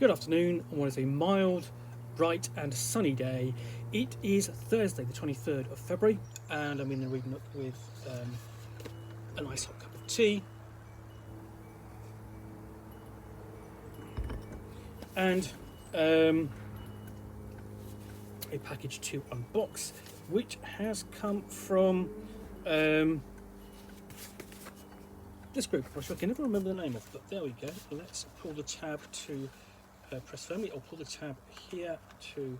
Good afternoon on what is a mild, bright and sunny day. It is Thursday the 23rd of February and I'm in the reading Nook with a nice hot cup of tea and a package to unbox, which has come from this group, which I can never remember the name of, but there we go. Let's pull the tab to press firmly. I'll pull the tab here to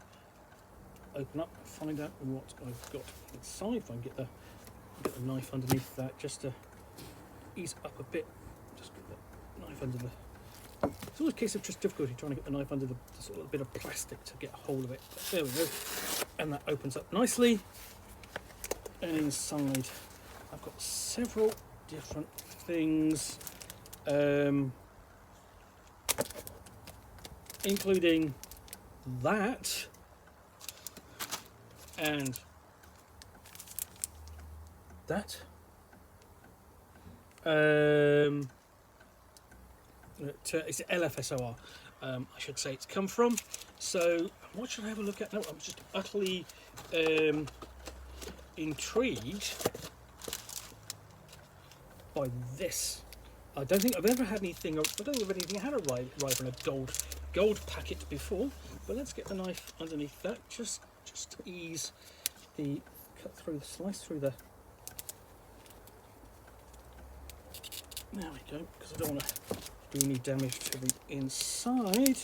open up and find out what I've got inside. If I can get the knife underneath that, just to ease up a bit. Just get the knife under the. It's always a case of just difficulty trying to get the knife under the sort of bit of plastic to get a hold of it. But there we go, and that opens up nicely. And inside, I've got several different things. Including that and that. It's LFSOR, I should say it's come from. So what should I have a look at? No, I'm just utterly intrigued by this. I don't think I've ever had anything. I don't think I've anything had arrive in a gold packet before. But let's get the knife underneath that, just to ease the slice through the. There we go, because I don't want to do any damage to the inside.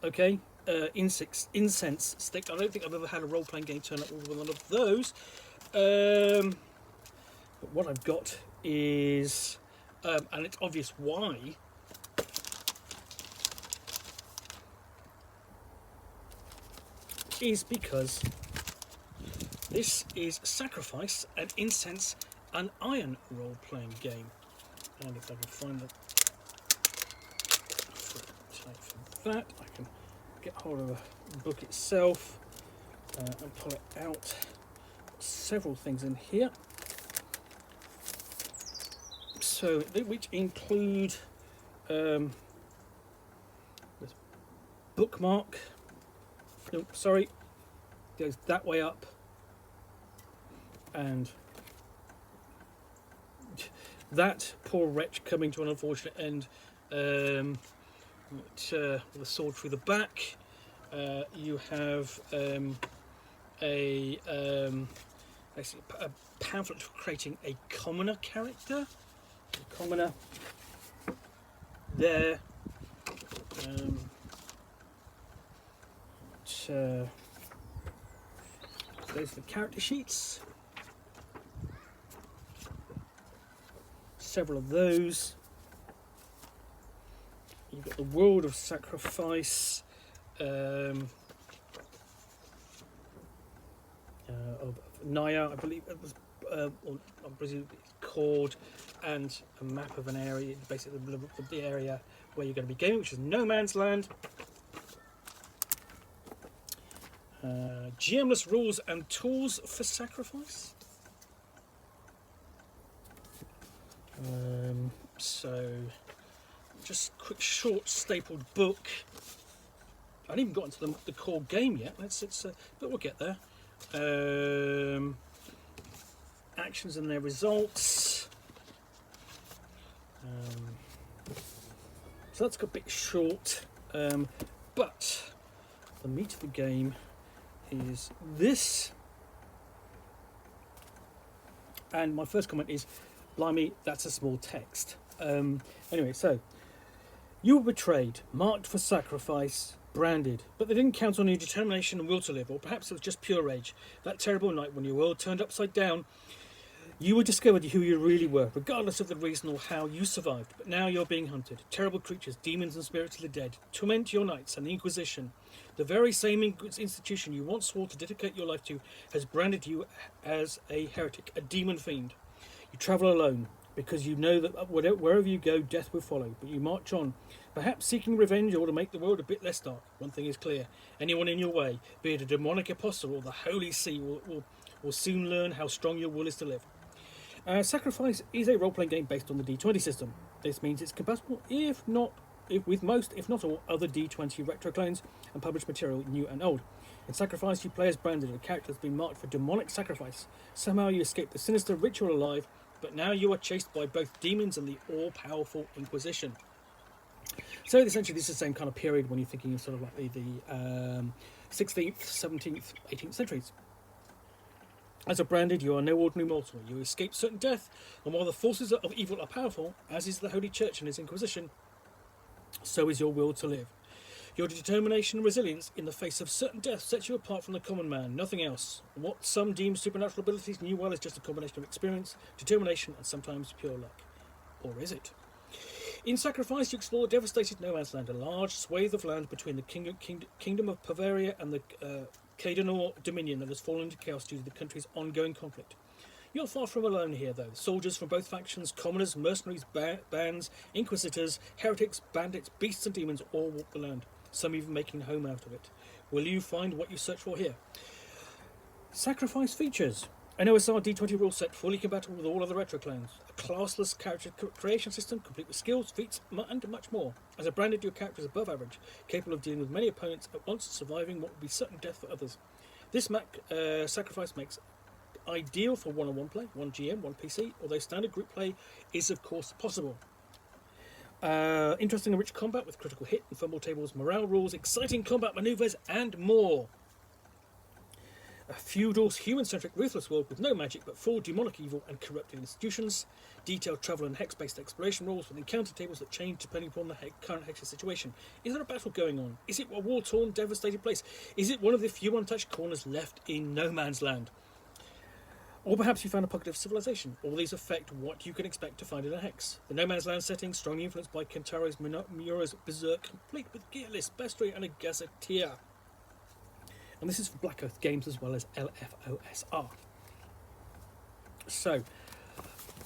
Okay. Incense stick. I don't think I've ever had a role-playing game turn up with one of those. But what I've got is, and it's obvious why. Is because this is Sacrifice, an Incense and Iron role-playing game. And if I can find the type for that, I can get hold of the book itself and pull it out. Several things in here, so which include this bookmark. No, sorry, goes that way up, and that poor wretch coming to an unfortunate end. With a sword through the back. You have basically a pamphlet for creating a commoner character. The commoner there. Those are the character sheets. Several of those. You've got the World of Sacrifice of Naya, I believe it was, or I presume it's called, and a map of an area, basically the area where you're going to be gaming, which is No Man's Land. GMless rules and tools for Sacrifice. So. Just a quick, short, stapled book. I haven't even got into the core game yet. But we'll get there. Actions and their results. So that's a bit short. But the meat of the game is this. And my first comment is, blimey, that's a small text. Anyway, so. You were betrayed, marked for sacrifice, branded, but they didn't count on your determination and will to live, or perhaps it was just pure rage. That terrible night when your world turned upside down, you were discovered who you really were, regardless of the reason or how you survived. But now you're being hunted. Terrible creatures, demons and spirits of the dead, torment your knights, and the Inquisition, the very same institution you once swore to dedicate your life to, has branded you as a heretic, a demon fiend. You travel alone, because you know that wherever you go, death will follow. But you march on, perhaps seeking revenge or to make the world a bit less dark. One thing is clear, anyone in your way, be it a demonic apostle or the Holy See, will soon learn how strong your will is to live. Sacrifice is a role-playing game based on the D20 system. This means it's compatible, if not with most, if not all, other D20 retro clones and published material, new and old. In Sacrifice, you play as branded, a character has been marked for demonic sacrifice. Somehow you escape the sinister ritual alive, but now you are chased by both demons and the all-powerful Inquisition. So essentially this is the same kind of period when you're thinking of sort of like the 16th, 17th, 18th centuries. As a branded, you are no ordinary mortal. You escape certain death, and while the forces of evil are powerful, as is the Holy Church and its Inquisition, so is your will to live. Your determination and resilience in the face of certain death sets you apart from the common man, nothing else. What some deem supernatural abilities knew well is just a combination of experience, determination, and sometimes pure luck. Or is it? In Sacrifice, you explore devastated no man's land, a large swathe of land between the kingdom of Bavaria and the Cadenor Dominion that has fallen into chaos due to the country's ongoing conflict. You're far from alone here, though. Soldiers from both factions, commoners, mercenaries, bands, inquisitors, heretics, bandits, beasts and demons all walk the land, some even making home out of it. Will you find what you search for here? Sacrifice features an OSR D20 rule set fully compatible with all other retro clones, a classless character creation system complete with skills, feats, and much more. As a branded, your character is above average, capable of dealing with many opponents at once, surviving what would be certain death for others. This Sacrifice makes ideal for one-on-one play, one GM, one PC, although standard group play is of course possible. Interesting and rich combat with critical hit and fumble tables, morale rules, exciting combat manoeuvres, and more. A feudal, human-centric, ruthless world with no magic but full demonic evil and corrupted institutions. Detailed travel and hex-based exploration rules with encounter tables that change depending upon the current hex's situation. Is there a battle going on? Is it a war-torn, devastated place? Is it one of the few untouched corners left in no man's land? Or perhaps you found a pocket of civilization. All these affect what you can expect to find in a hex. The no man's land setting, strongly influenced by Kentaro's Mura's Berserk, complete with Gearless, Bestiary, and a Gazetteer. And this is for Blackoath Games as well as LFOSR. So,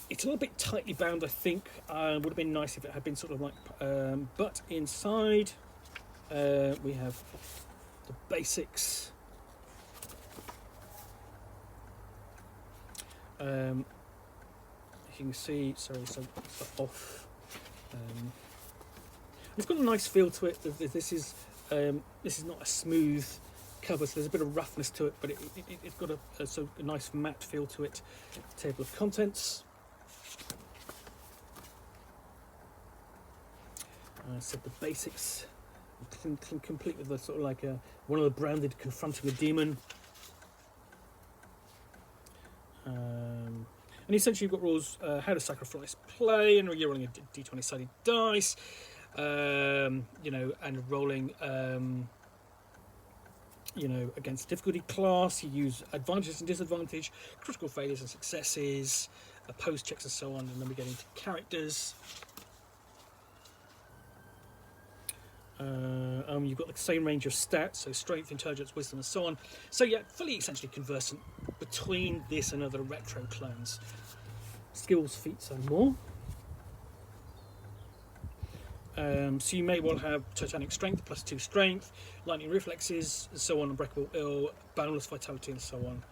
it's a little bit tightly bound, I think. Would have been nice if it had been sort of like... but inside, we have the basics. As you can see, sorry, so off. It's got a nice feel to it. This is not a smooth cover, so there's a bit of roughness to it, but it's got a nice matte feel to it. Table of contents. So the basics, complete with the sort of like one of the branded confronting a demon. And essentially you've got rules, how to sacrifice play, and you're rolling a d20 sided dice, and rolling, against difficulty class. You use advantages and disadvantage, critical failures and successes, opposed checks and so on, and then we get into characters. You've got the same range of stats, so strength, intelligence, wisdom, and so on. So yeah, fully essentially conversant between this and other retro clones. Skills, feats, and more. So you may well have Titanic Strength, +2 Strength, Lightning Reflexes, and so on, Unbreakable Ill, Boundless Vitality, and so on.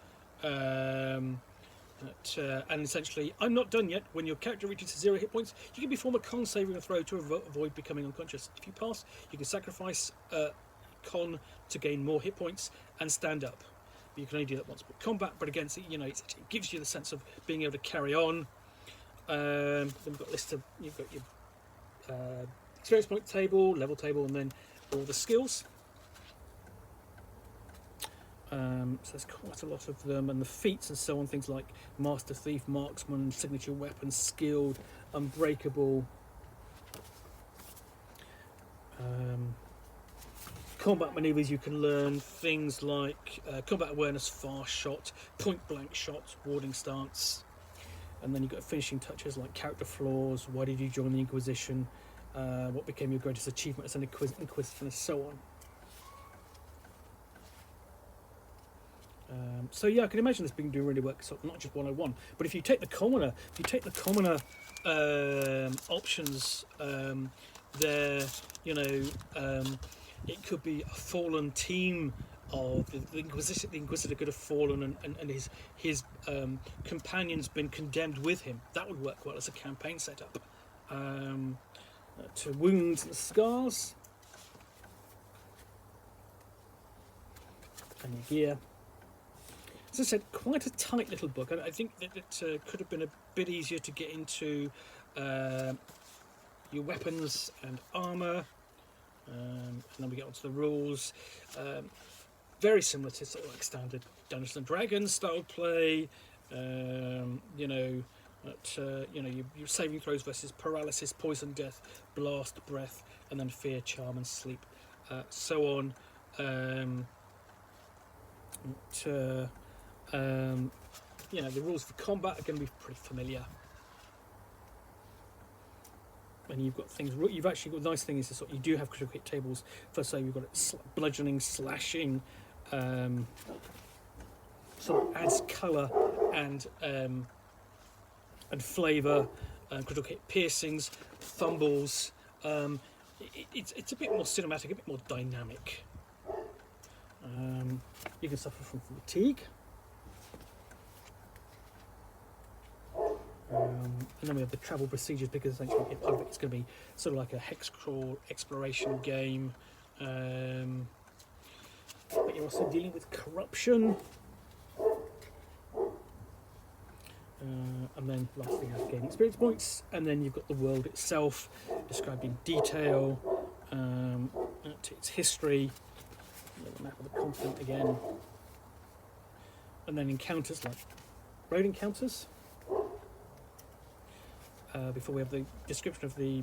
And essentially, I'm not done yet. When your character reaches 0 hit points, you can perform a con saving throw to avoid becoming unconscious. If you pass, you can sacrifice con to gain more hit points and stand up. But you can only do that once per combat. But again, it gives you the sense of being able to carry on. Then we've got lists of, you've got your experience point table, level table, and then all the skills. So there's quite a lot of them, and the feats and so on, things like Master Thief, Marksman, Signature Weapon, Skilled, Unbreakable, combat manoeuvres you can learn, things like combat awareness, fast shot, point blank shot, warding stance, and then you've got finishing touches like character flaws, why did you join the Inquisition, what became your greatest achievement as an Inquisitor, and so on. So yeah, I can imagine this being doing really well, so not just 101, but if you take the commoner, options, there, it could be a fallen team of the Inquisitor could have fallen and his companions been condemned with him. That would work well as a campaign setup. To wounds and scars. And your gear. As I said, quite a tight little book. I think that it could have been a bit easier to get into your weapons and armour. And then we get onto the rules. Very similar to sort of like standard Dungeons and Dragons style play. Your saving throws versus paralysis, poison, death, blast, breath, and then fear, charm, and sleep, so on. The rules for combat are going to be pretty familiar. And you've got things. You've actually got the nice thing is that you do have critical hit tables. First, so you've got bludgeoning, slashing. Sort of adds colour and flavour. Critical hit piercings, fumbles. It's a bit more cinematic, a bit more dynamic. You can suffer from fatigue. And then we have the travel procedures, because essentially part of it's going to be sort of like a hex crawl exploration game. But you're also dealing with corruption. And then lastly you have gaining experience points, and then you've got the world itself described in detail, to its history, the map of the continent again, and then encounters like road encounters. Before we have the description of the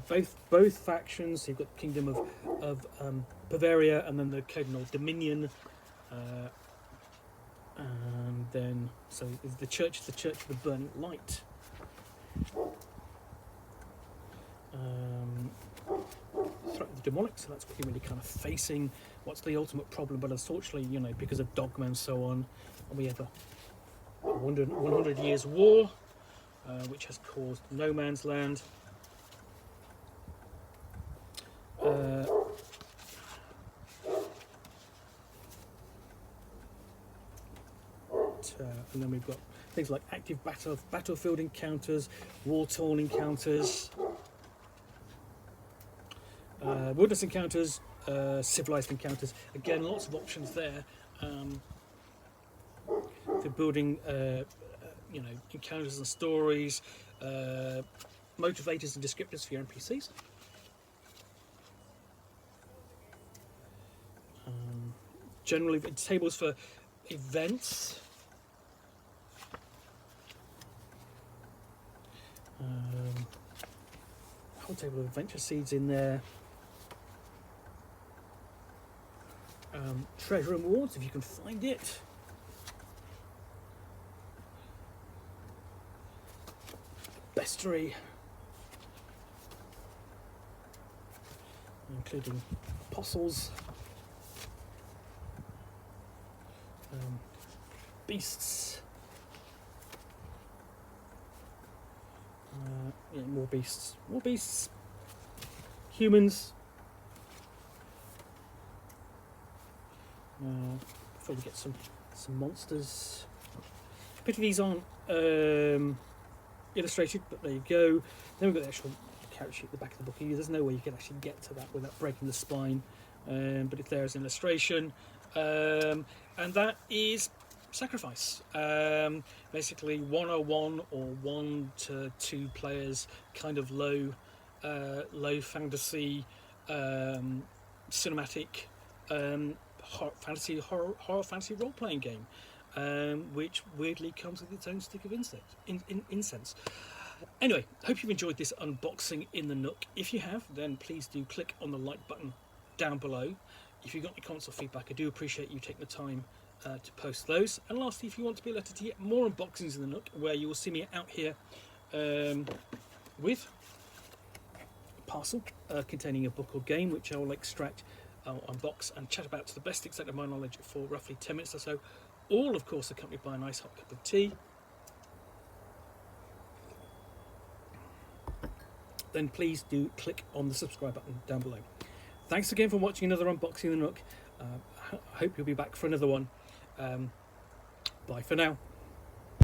both factions. So you've got the Kingdom of Bavaria, and then the Codenal Dominion. And then, so the church is the Church of the Burning Light. Threat of the demonic, so that's what you're really kind of facing. What's the ultimate problem? But unfortunately, because of dogma and so on, and we have a 100 years war, which has caused no man's land. And then we've got things like active battlefield encounters, war-torn encounters, wilderness encounters, civilized encounters. Again, lots of options there for building, encounters and stories, motivators and descriptors for your NPCs. Generally, tables for events. Whole table of adventure seeds in there. Treasure and rewards if you can find it. Bestiary, including apostles, beasts. More beasts, humans. Before we get some monsters. Pity these aren't illustrated, but there you go. Then we've got the actual character sheet at the back of the book. There's no way you can actually get to that without breaking the spine, but it's there as an illustration, and that is Sacrifice. Basically 101 or 1 to 2 players, kind of low fantasy, cinematic, horror fantasy role-playing game, which weirdly comes with its own stick of incense. Anyway, hope you've enjoyed this unboxing in the Nook. If you have, then please do click on the like button down below. If you've got any comments or feedback, I do appreciate you taking the time to post those. And lastly, if you want to be alerted to get more unboxings in the Nook, where you will see me out here with a parcel containing a book or game, which I will extract, unbox and chat about to the best extent of my knowledge for roughly 10 minutes or so, all of course accompanied by a nice hot cup of tea. Then please do click on the subscribe button down below. Thanks again for watching another unboxing in the Nook. I hope you'll be back for another one. Bye for now.